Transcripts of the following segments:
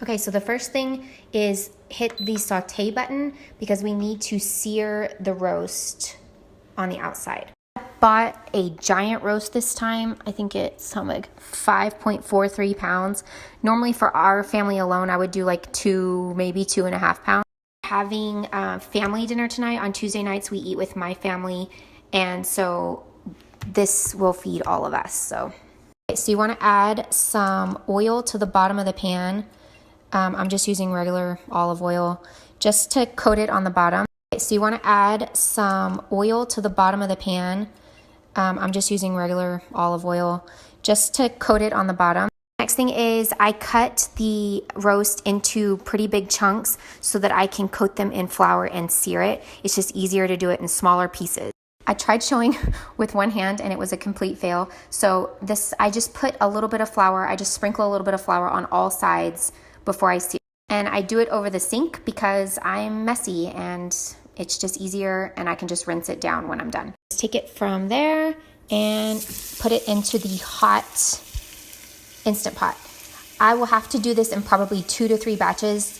Okay, so the first thing is hit the saute button because we need to sear the roast on the outside. I bought a giant roast this time. I think it's like 5.43 pounds. Normally for our family alone, I would do like maybe 2.5 pounds. Having family dinner tonight. On Tuesday nights, we eat with my family, and so this will feed all of us. So you want to add some oil to the bottom of the pan. I'm just using regular olive oil just to coat it on the bottom. So you want to add some oil to the bottom of the pan. I'm just using regular olive oil just to coat it on the bottom. Next thing is I cut the roast into pretty big chunks so that I can coat them in flour and sear it. It's just easier to do it in smaller pieces. I tried showing with one hand and it was a complete fail. So I just put a little bit of flour. I just sprinkle a little bit of flour on all sides before I sear. And I do it over the sink because I'm messy and it's just easier and I can just rinse it down when I'm done. Just take it from there and put it into the hot Instant Pot. I will have to do this in probably 2 to 3 batches.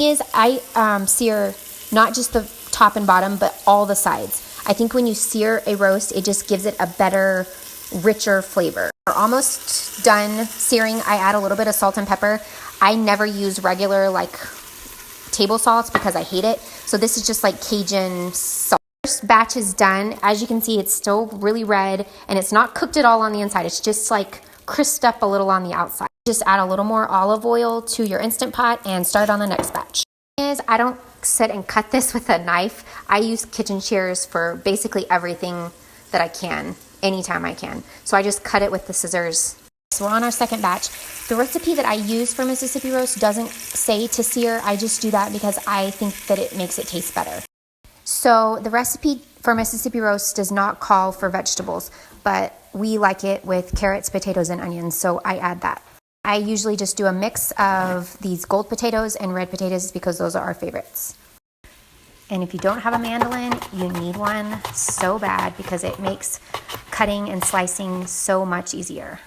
I sear not just the top and bottom, but all the sides. I think when you sear a roast, it just gives it a better, richer flavor. We're almost done searing. I add a little bit of salt and pepper. I never use regular table salts because I hate it. So this is just like Cajun salt. First batch is done. As you can see, it's still really red and it's not cooked at all on the inside. It's just like crisped up a little on the outside. Just add a little more olive oil to your Instant Pot and start on the next batch. I don't sit and cut this with a knife. I use kitchen shears for basically everything that I can, anytime I can. So I just cut it with the scissors. So we're on our second batch. The recipe that I use for Mississippi roast doesn't say to sear. I just do that because I think that it makes it taste better. So the recipe for Mississippi roast does not call for vegetables, but we like it with carrots, potatoes, and onions, so I add that. I usually just do a mix of these gold potatoes and red potatoes because those are our favorites. And if you don't have a mandolin, you need one so bad because it makes cutting and slicing so much easier.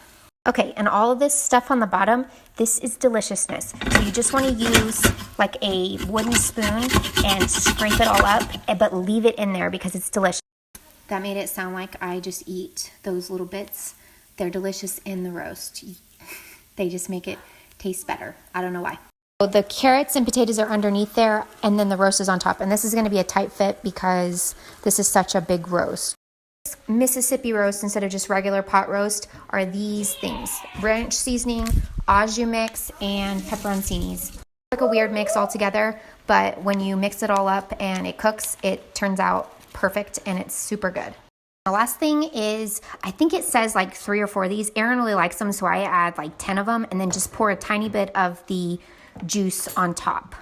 Okay, and all of this stuff on the bottom, this is deliciousness. So you just want to use like a wooden spoon and scrape it all up, but leave it in there because it's delicious. That made it sound like I just eat those little bits. They're delicious in the roast. They just make it taste better. I don't know why. So the carrots and potatoes are underneath there, and then the roast is on top. And this is going to be a tight fit because this is such a big roast. Mississippi roast, instead of just regular pot roast, are these things: ranch seasoning, au jus mix, and pepperoncinis. Like a weird mix all together, but when you mix it all up and it cooks, it turns out perfect and it's super good. The last thing is, I think it says like 3 or 4 of these. Aaron really likes them, so I add like 10 of them and then just pour a tiny bit of the juice on top.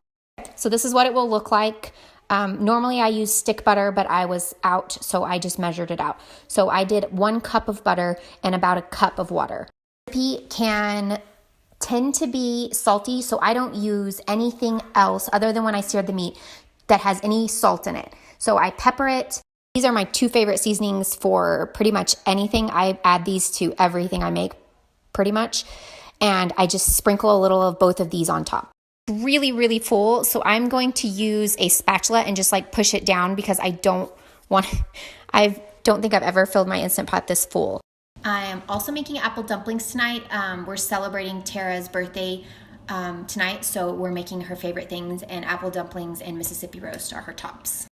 So this is what it will look like. Normally I use stick butter, but I was out, so I just measured it out. So I did 1 cup of butter and about a cup of water. Recipe can tend to be salty, so I don't use anything else other than when I seared the meat that has any salt in it. So I pepper it. These are my 2 favorite seasonings for pretty much anything. I add these to everything I make pretty much, and I just sprinkle a little of both of these on top. Really, really full, so I'm going to use a spatula and just like push it down because I don't think I've ever filled my Instant Pot this full. I am also making apple dumplings tonight. We're celebrating Tara's birthday tonight, so we're making her favorite things, and apple dumplings and Mississippi roast are her tops.